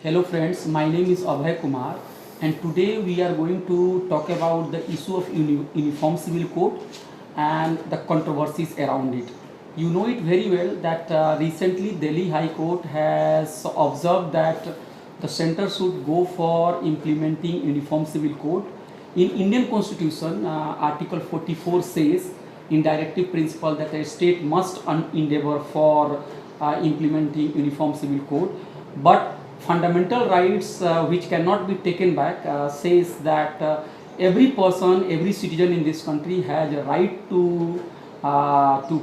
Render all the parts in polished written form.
Hello friends, my name is Abhay Kumar and today we are going to talk about the issue of Uniform Civil Code and the controversies around it. You know it very well that recently Delhi High Court has observed that the center should go for implementing Uniform Civil Code. In Indian Constitution, Article 44 says in directive principle that a state must endeavor for implementing Uniform Civil Code, but fundamental rights which cannot be taken back says that every person, every citizen in this country has a right to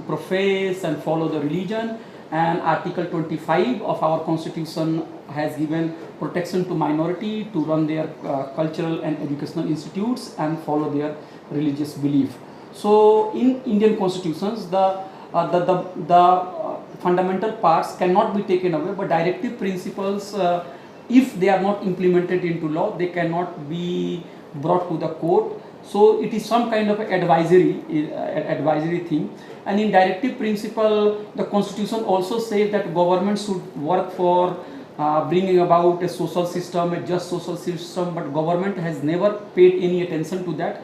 profess and follow the religion, and Article 25 of our constitution has given protection to minority to run their cultural and educational institutes and follow their religious belief. So in Indian constitutions the fundamental parts cannot be taken away, but directive principles, if they are not implemented into law, they cannot be brought to the court. So it is some kind of advisory thing. And in directive principle, the constitution also says that government should work for bringing about a social system, a just social system, but government has never paid any attention to that.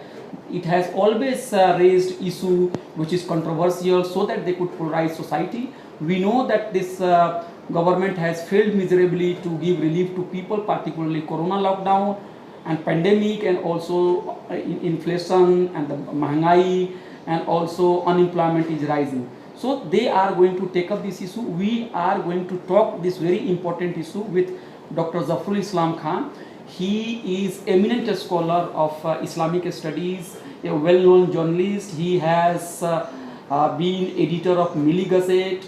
It has always raised issue which is controversial so that they could polarize society. We know that this government has failed miserably to give relief to people, particularly corona lockdown and pandemic, and also inflation and the mahangai, and also unemployment is rising. So they are going to take up this issue. We are going to talk this very important issue with Dr. Zafarul Islam Khan. He is eminent scholar of Islamic studies, a well-known journalist. He has been editor of Milli Gazette.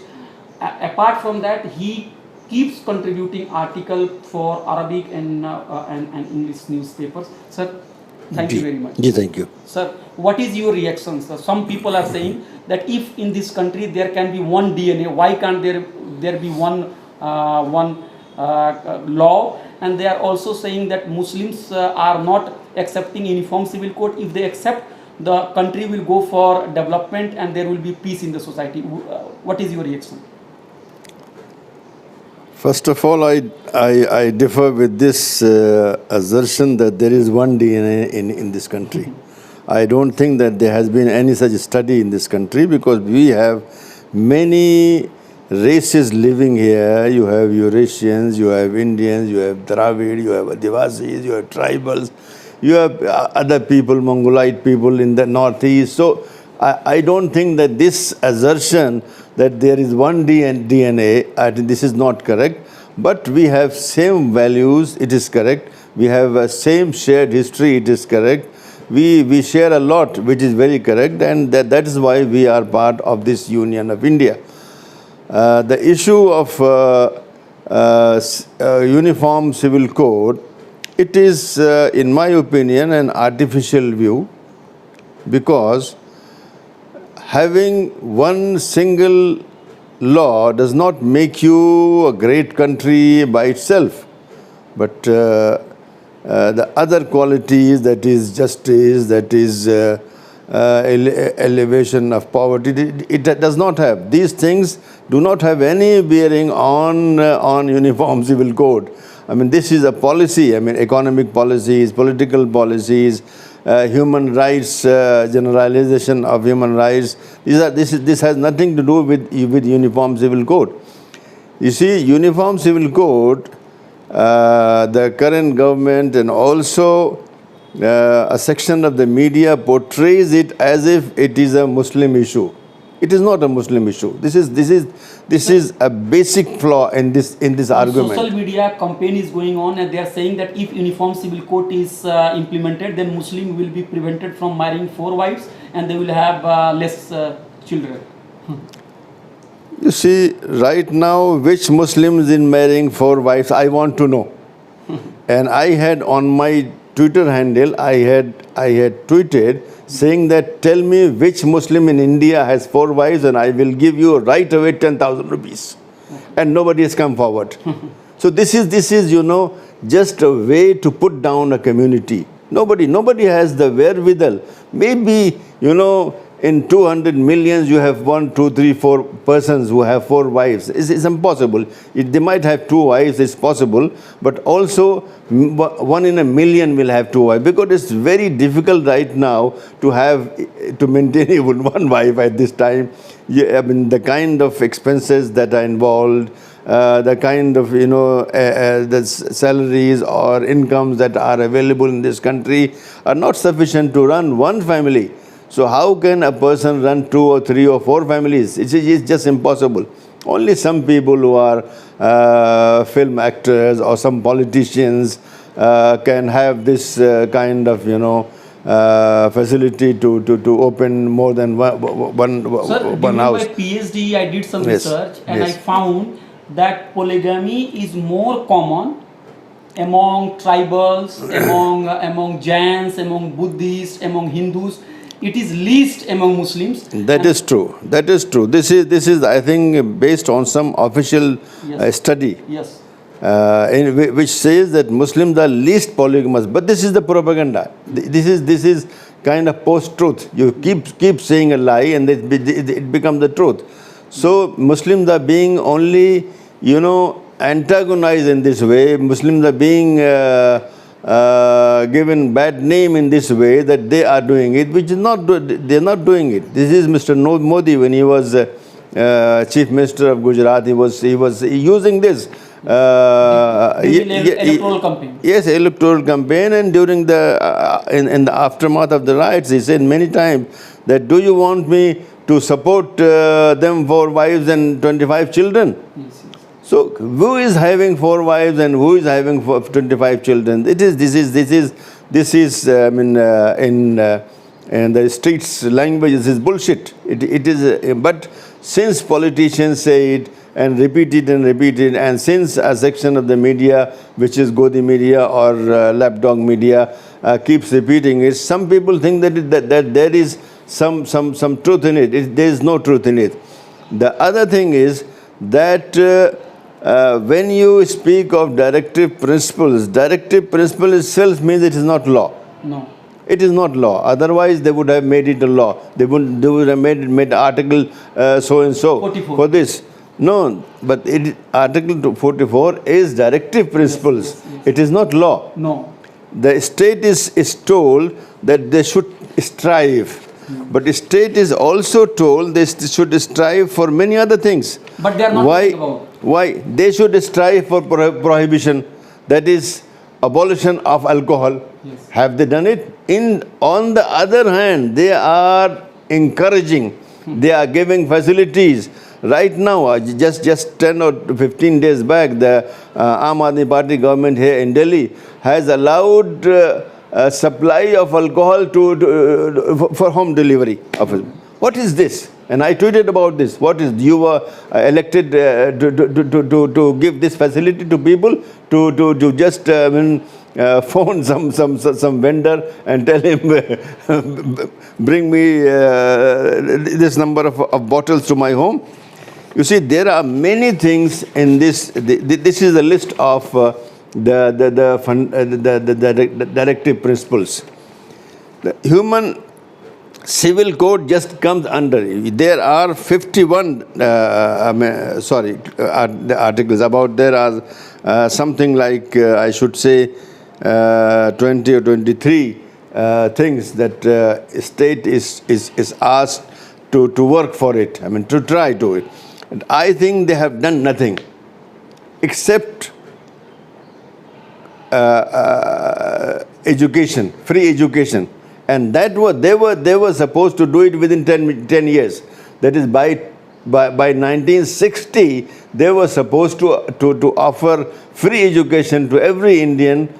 Apart from that, he keeps contributing article for Arabic and English newspapers. Sir, thank you very much. Yeah, thank you. Sir, what is your reaction? Sir? Some people are saying that if in this country there can be one DNA, why can't there be one law? And they are also saying that Muslims are not accepting Uniform Civil Code. If they accept, the country will go for development and there will be peace in the society. What is your reaction? First of all, I differ with this assertion that there is one DNA in this country. I don't think that there has been any such study in this country, because we have many races living here. You have Eurasians, you have Indians, you have Dravid, you have Adivasis, you have tribals, you have other people, Mongolite people in the northeast. So I don't think that this assertion that there is one DNA, I think this is not correct. But we have same values, it is correct. We have same shared history, it is correct. We share a lot, which is very correct, and that is why we are part of this Union of India. The issue of Uniform Civil Code, it is, in my opinion, an artificial view, because having one single law does not make you a great country by itself. But the other qualities, that is justice, that is elevation of poverty, it does not have. These things do not have any bearing on Uniform Civil Code. I mean, this is a policy. I mean, economic policies, political policies, human rights, generalization of human rights. This has nothing to do with Uniform Civil Code. You see, Uniform Civil Code, the current government and also a section of the media portrays it as if it is a Muslim issue. It is not a Muslim issue. This is a basic flaw in this argument. Social media campaign is going on, and they are saying that if Uniform Civil Code is implemented, then Muslim will be prevented from marrying 4 wives, and they will have less children. You see, right now, which Muslims in marrying 4 wives, I want to know. And I had on my Twitter handle, I had tweeted saying that, tell me which Muslim in India has 4 wives and I will give you right away 10,000 rupees. And nobody has come forward. So this is, you know, just a way to put down a community. Nobody has the wherewithal. Maybe, you know, in 200 millions you have 1, 2, 3, 4 persons who have 4 wives. It's impossible. They might have 2 wives, it's possible, but also 1 in a million will have 2 wives, because it's very difficult right now to maintain even 1 wife at this time. I mean, the kind of expenses that are involved, the kind of, the salaries or incomes that are available in this country are not sufficient to run 1 family. So how can a person run 2 or 3 or 4 families? It's just impossible. Only some people who are film actors or some politicians can have this kind of, facility to open more than one Sir, one house. Sir, during my PhD, I did some Yes. research and Yes. I found that polygamy is more common among tribals, among Jains, among Buddhists, among Hindus. It is least among Muslims. That is true. That is true. This is I think based on some official Yes. study. Yes. Which says that Muslims are least polygamous. But this is the propaganda. This is kind of post-truth. You keep saying a lie and it becomes the truth. So Muslims are being only, antagonized in this way. Muslims are being given bad name in this way, that they are doing it, which is not. They are not doing it. This is Mr. Modi when he was Chief Minister of Gujarat. He was using this. Electoral campaign. Yes, electoral campaign, and during the in the aftermath of the riots, he said many times that, do you want me to support them for wives and 25 children? Yes. So who is having 4 wives and who is having 25 children? This is in the streets language, this is bullshit. It is, but since politicians say it and repeat it, and since a section of the media, which is Godi media or lapdog media, keeps repeating it, some people think that there is some truth in it. There is no truth in it. The other thing is that when you speak of directive principle itself means it is not law. No. It is not law. Otherwise, they would have made it a law. They would have made article so and so 44. for this. No, but Article 44 is directive principles. Yes. It is not law. No. The state is told that they should strive. But the state is also told they should strive for many other things. But they are not talking about. Why? They should strive for prohibition. That is abolition of alcohol. Yes. Have they done it? On the other hand, they are encouraging. They are giving facilities. Right now, just 10 or 15 days back, the Aam Aadmi Party government here in Delhi has allowed supply of alcohol for home delivery. What is this? And I tweeted about this. What is, you were elected to give this facility to people, to just phone some vendor and tell him bring me this number of bottles to my home. You see, there are many things in this. This is a list of the directive principles. The human civil code just comes under. There are 51 articles about. There are something like I should say 20 or 23 things that state is asked to work for it. I mean, to try to it. And I think they have done nothing except education, free education, and that they were supposed to do it within 10 years. That is by 1960 they were supposed to offer free education to every Indian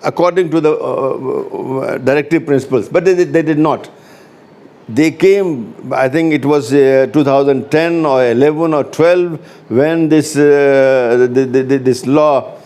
according to the directive principles, but they did not. They came, I think it was 2010 or 11 or 12 when this law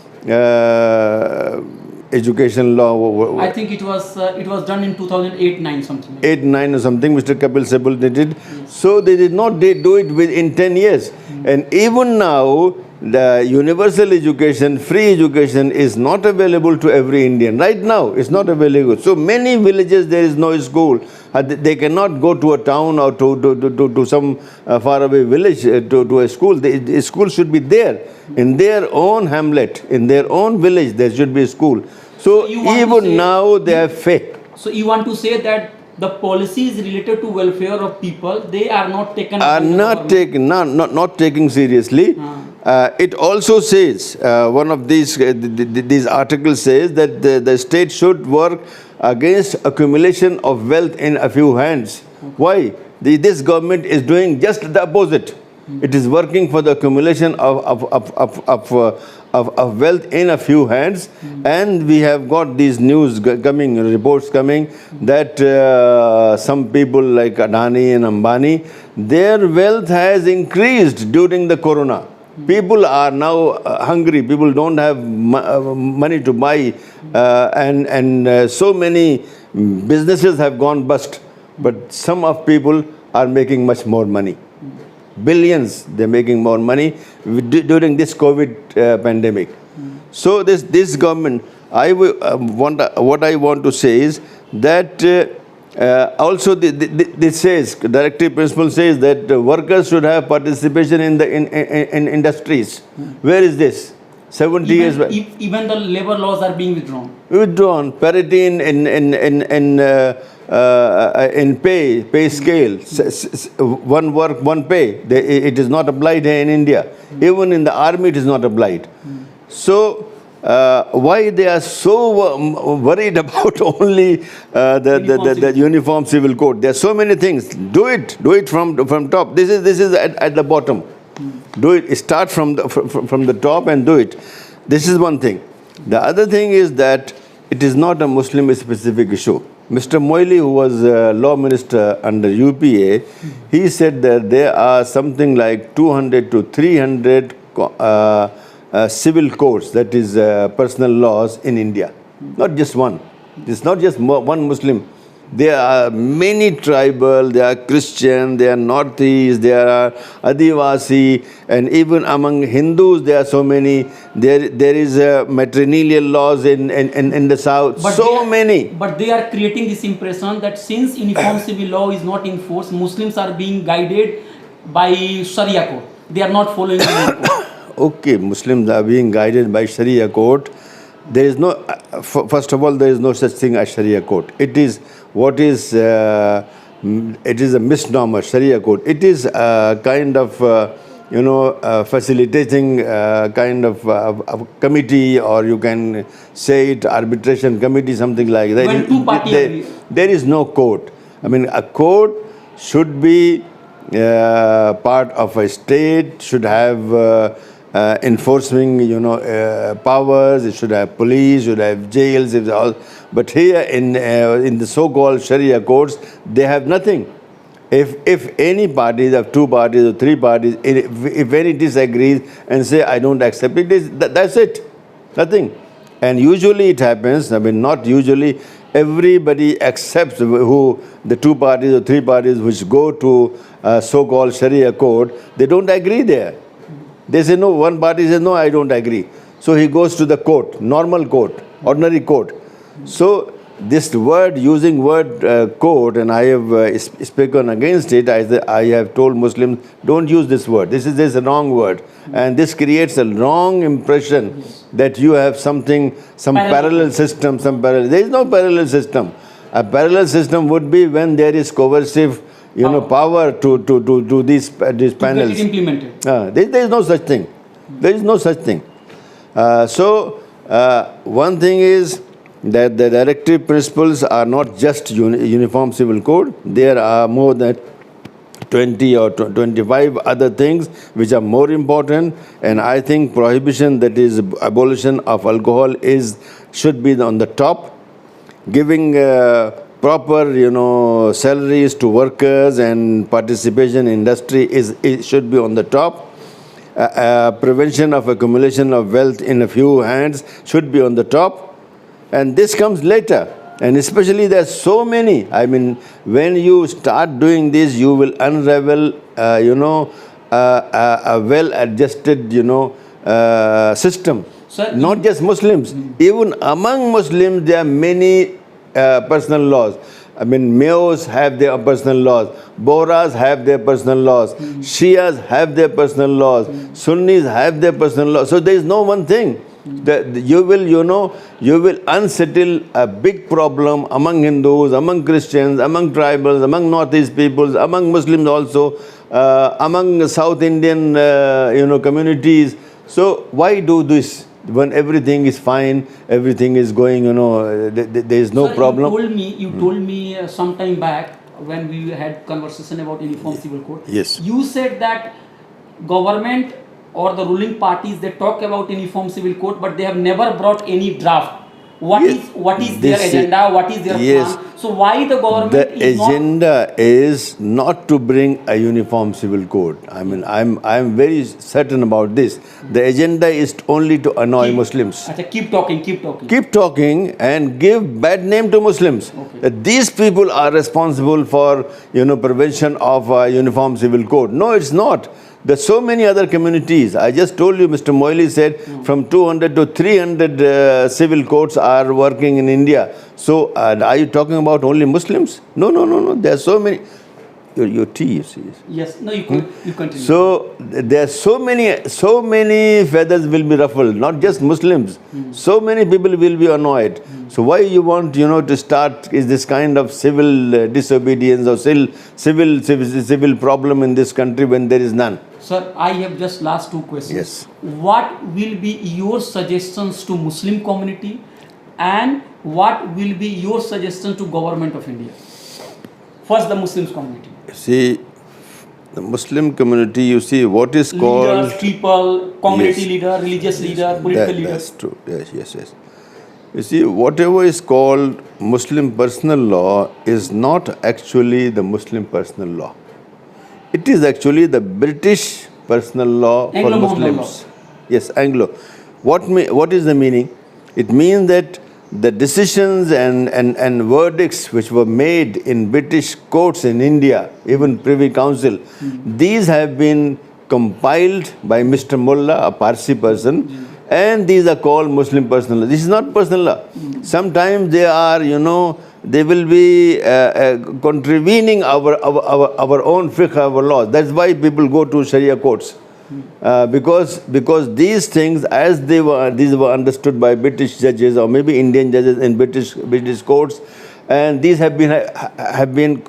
education law? I think it was done in 2008-9 something. Like 8, 9 or something, Mr. Kapil Sibal did it. Yes. So they did not do it within 10 years. And even now, the universal education, free education is not available to every Indian. Right now, it's not available. So many villages, there is no school. They cannot go to a town or to some faraway village to a school. The school should be there. In their own hamlet, in their own village, there should be a school. So even now, they are fake. So you want to say that the policies related to welfare of people, they are not taken. Are not taken seriously. It also says, one of these articles says that the state should work against accumulation of wealth in a few hands. Why? This government is doing just the opposite. It is working for the accumulation of wealth in a few hands, and we have got these reports coming that some people like Adani and Ambani, their wealth has increased during the corona. People are now hungry. People don't have money to buy, and so many businesses have gone bust. But some of people are making much more money. Billions, they're making more money during this COVID pandemic. So this government, what I want to say is that also this says, directive principle says that workers should have participation in industries. Hmm. Where is this? 70 years back. Even the labor laws are being withdrawn. Withdrawn. Parity in pay scale. One work, one pay. It is not applied here in India. Even in the army, it is not applied. So why they are so worried about only the uniform civil code? There are so many things. Do it from top. This is at the bottom. Do it. Start from the top and do it. This is one thing. The other thing is that it is not a Muslim specific issue. Mr. Moily, who was law minister under UPA, he said that there are something like 200 to 300 civil codes, that is personal laws in India. Not just one. It's not just one Muslim. There are many tribal, there are Christian, there are Northeast, there are Adivasi, and even among Hindus there are so many. There is matrilineal laws in the South. But many. But they are creating this impression that since uniform civil law is not enforced, Muslims are being guided by Sharia code. They are not following the code. Okay, Muslims are being guided by Sharia code. There is no, first of all, there is no such thing as Sharia code. It is what is, it is a misnomer, Sharia code. It is a kind of, facilitating kind of a committee, or you can say it arbitration committee, something like that. When two parties there is no code. I mean, a code should be part of a state, should have enforcing, powers. It should have police, should have jails, all. But here in the so-called Sharia courts, they have nothing. If any parties, of two parties or three parties, if any disagrees and say I don't accept it, that's it, nothing. And usually it happens. I mean, not usually. Everybody accepts who the two parties or three parties which go to so-called Sharia court. They don't agree there. They say no, one party says no, I don't agree. So he goes to the court, normal court, ordinary court. So this word, using word court, and I have spoken against it. I have told Muslims, don't use this word. This is a wrong word. And this creates a wrong impression that you have some parallel system, There is no parallel system. A parallel system would be when there is coercive power to these panels. Get it implemented. There is no such thing. There is no such thing. So one thing is that the directive principles are not just uniform civil code. There are more than 20 or 25 other things which are more important. And I think prohibition, that is abolition of alcohol, should be on the top. Giving proper, salaries to workers and participation in industry should be on the top. Prevention of accumulation of wealth in a few hands should be on the top. And this comes later. And especially there are so many. I mean, when you start doing this, you will unravel, a well-adjusted, system. Sir, Not just Muslims. Even among Muslims, there are many personal laws. I mean, Mayos have their personal laws. Bohras have their personal laws. Shias have their personal laws. Sunnis have their personal laws. So there is no one thing. You will unsettle a big problem among Hindus, among Christians, among tribals, among Northeast peoples, among Muslims also, among South Indian, communities. So why do this? When everything is fine, everything is going, there is no Sir, problem. You told me some time back when we had conversation about Uniform Civil Code. Yes. You said that government or the ruling parties, they talk about Uniform Civil Code, but they have never brought any draft. What is their agenda? What is their plan? So why the government is not... The agenda is not to bring a uniform civil code. I mean, I'm very certain about this. The agenda is only to annoy Muslims. Keep talking. Keep talking and give bad name to Muslims. Okay. That these people are responsible for, prevention of a uniform civil code. No, it's not. There's so many other communities. I just told you, Mr. Moily said, from 200 to 300 civil courts are working in India. So, are you talking about only Muslims? No. There are so many. Your tea, you see. Yes. No, you continue. So, there are so many feathers will be ruffled, not just Muslims. So many people will be annoyed. So, why you want, to start is this kind of civil disobedience or civil problem in this country when there is none? Sir, I have just last two questions. Yes. What will be your suggestions to Muslim community and what will be your suggestion to government of India? First, the Muslims community. See, the Muslim community, you see, what is called... Leaders, people, community leader, religious leader, political leader. That's true. Yes. You see, whatever is called Muslim personal law is not actually the Muslim personal law. It is actually the British personal law for Muslims. Yes, Anglo. What is the meaning? It means that the decisions and verdicts which were made in British courts in India, even Privy Council, these have been compiled by Mr. Mullah, a Parsi person, and these are called Muslim personal law. This is not personal law. Sometimes they are, they will be contravening our own fiqh, our laws. That's why people go to Sharia courts. Because these things, as these were understood by British judges or maybe Indian judges in British courts, and these have been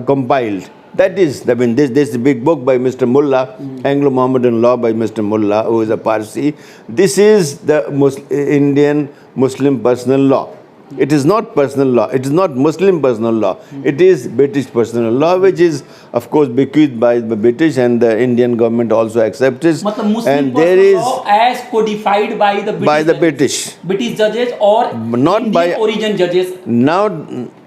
compiled. That is, this big book by Mr. Mullah, Anglo-Mohammedan law by Mr. Mullah, who is a Parsi. This is the Indian Muslim personal law. It is not personal law. It is not Muslim personal law. It is British personal law, which is, of course, bequeathed by the British, and the Indian government also accepts it. And there is law as codified by the British judges or not Indian by origin judges. Now,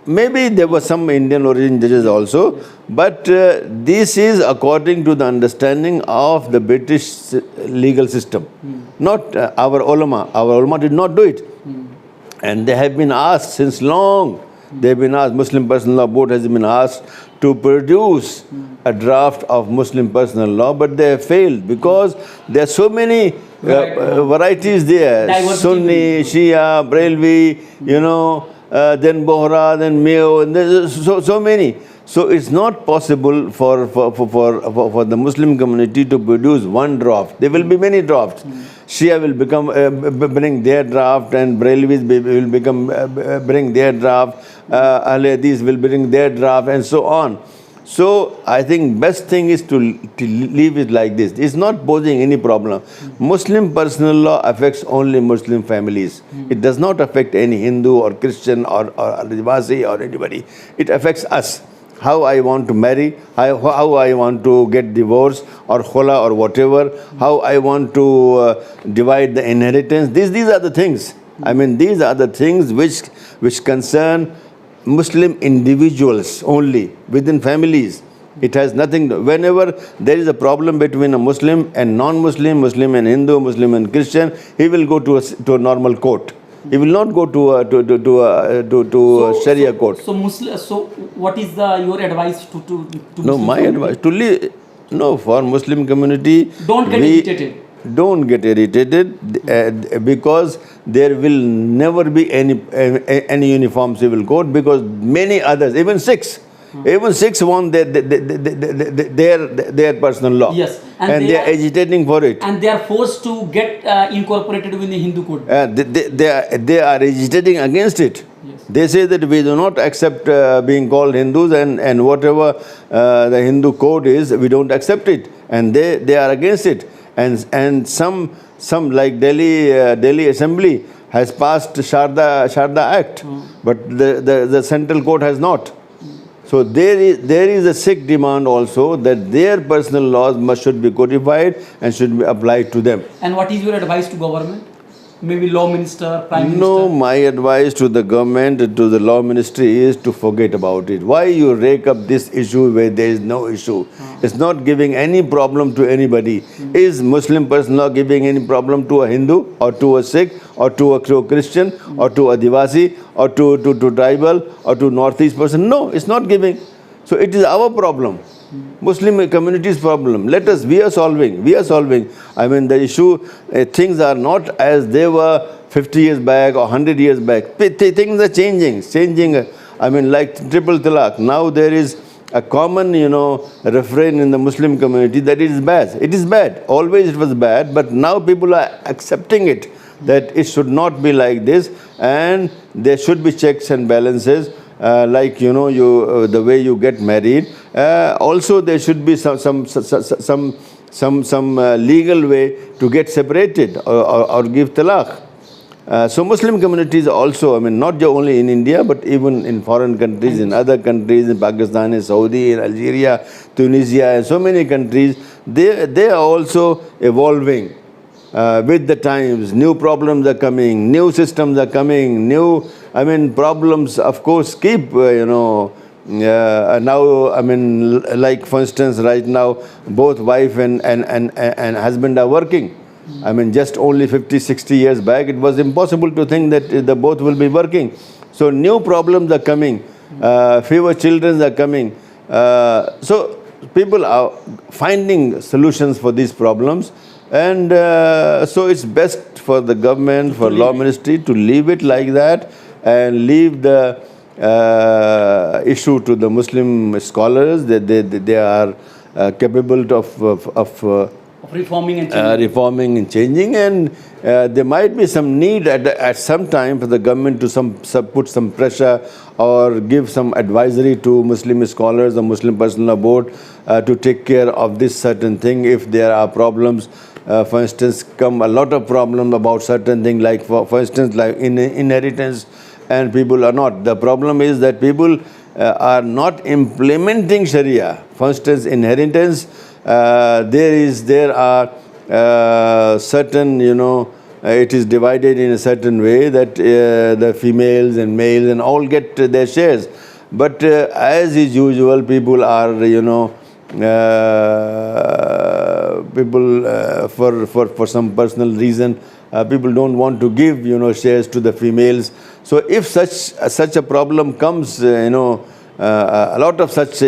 maybe there were some Indian origin judges also, but this is according to the understanding of the British legal system, not our ulama. Our ulama did not do it. And they have been asked since long, Muslim Personal Law Board has been asked to produce a draft of Muslim personal law, but they have failed because there are so many varieties there. Sunni, Shia, Brelvi, then Bohra, then Mayo, and there's so many. So it's not possible for the Muslim community to produce one draft. There will be many drafts. Shia will bring their draft, and Brelvis will bring their draft. Ahl Hadith will bring their draft, and so on. So I think best thing is to leave it like this. It's not posing any problem. Muslim personal law affects only Muslim families. It does not affect any Hindu or Christian or Adivasi or anybody. It affects us. How I want to marry, how I want to get divorced or khula or whatever, how I want to divide the inheritance. These are the things. I mean, these are the things which concern Muslim individuals only, within families. It has nothing to, whenever there is a problem between a Muslim and non-Muslim, Muslim and Hindu, Muslim and Christian, he will go to a normal court. He will not go to a Sharia court. So what is your advice to No, Muslim my community? advice to leave. No, for Muslim community, Don't get irritated. Don't get irritated because there will never be any uniform civil code, because many others, even Sikhs want their personal law. Yes, and they are agitating for it. And they are forced to get incorporated within the Hindu code. They are agitating against it. Yes. They say that we do not accept being called Hindus, and whatever the Hindu code is, we don't accept it, and they are against it. And some like Delhi Assembly has passed Sharda Act, but the central court has not. So there is a Sikh demand also that their personal laws should be codified and should be applied to them. And what is your advice to government? Maybe law minister, prime minister? No, my advice to the government, to the law ministry is to forget about it. Why you rake up this issue where there is no issue? It's not giving any problem to anybody. Is Muslim personal law giving any problem to a Hindu or to a Sikh or to a Christian or to a Adivasi or to tribal or to Northeast person? No, it's not giving. So it is our problem. Muslim community's problem. We are solving. I mean, the issue, things are not as they were 50 years back or 100 years back. Things are changing. I mean, like triple talaq. Now there is a common, refrain in the Muslim community that it is bad. It is bad. Always it was bad, but now people are accepting it, that it should not be like this, and there should be checks and balances. Like the way you get married, also there should be some legal way to get separated or give talaq. So Muslim communities also, I mean, not only in India, but even in foreign countries, in other countries, in Pakistan, in Saudi, in Algeria, Tunisia, and so many countries, they are also evolving with the times. New problems are coming, new systems are coming, problems, of course, keep, now, I mean, like for instance, right now, both wife and husband are working. I mean, just only 50, 60 years back, it was impossible to think that the both will be working. So new problems are coming, fewer children are coming. So people are finding solutions for these problems. And so it's best for the government, for law ministry to leave it like that and leave the issue to the Muslim scholars, that they are capable of reforming and changing. And there might be some need at some time for the government to put some pressure or give some advisory to Muslim scholars or Muslim personal law board to take care of this certain thing if there are problems. For instance, come a lot of problems about certain things, like for instance, like inheritance, and people are not. The problem is that people are not implementing Sharia. For instance, inheritance, there are certain, it is divided in a certain way that the females and males and all get their shares. But as is usual, people are, for some personal reason, people don't want to give, shares to the females. So if such a problem comes, a lot of such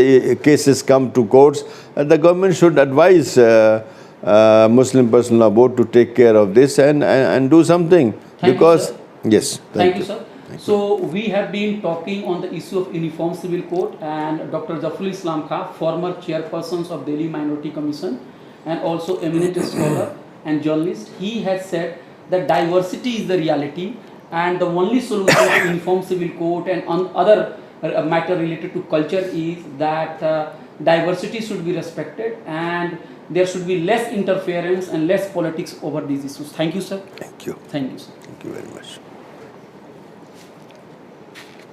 cases come to courts, the government should advise Muslim personal law board to take care of this and do something. Thank you, sir. Yes. Thank you, sir. So we have been talking on the issue of Uniform Civil Code, and Dr. Zafarul Islam Khan, former chairperson of Delhi Minority Commission and also eminent scholar and journalist, he has said that diversity is the reality, and the only solution to Uniform Civil Code and other matter related to culture is that diversity should be respected and there should be less interference and less politics over these issues. Thank you, sir. Thank you. Thank you, sir. Thank you very much.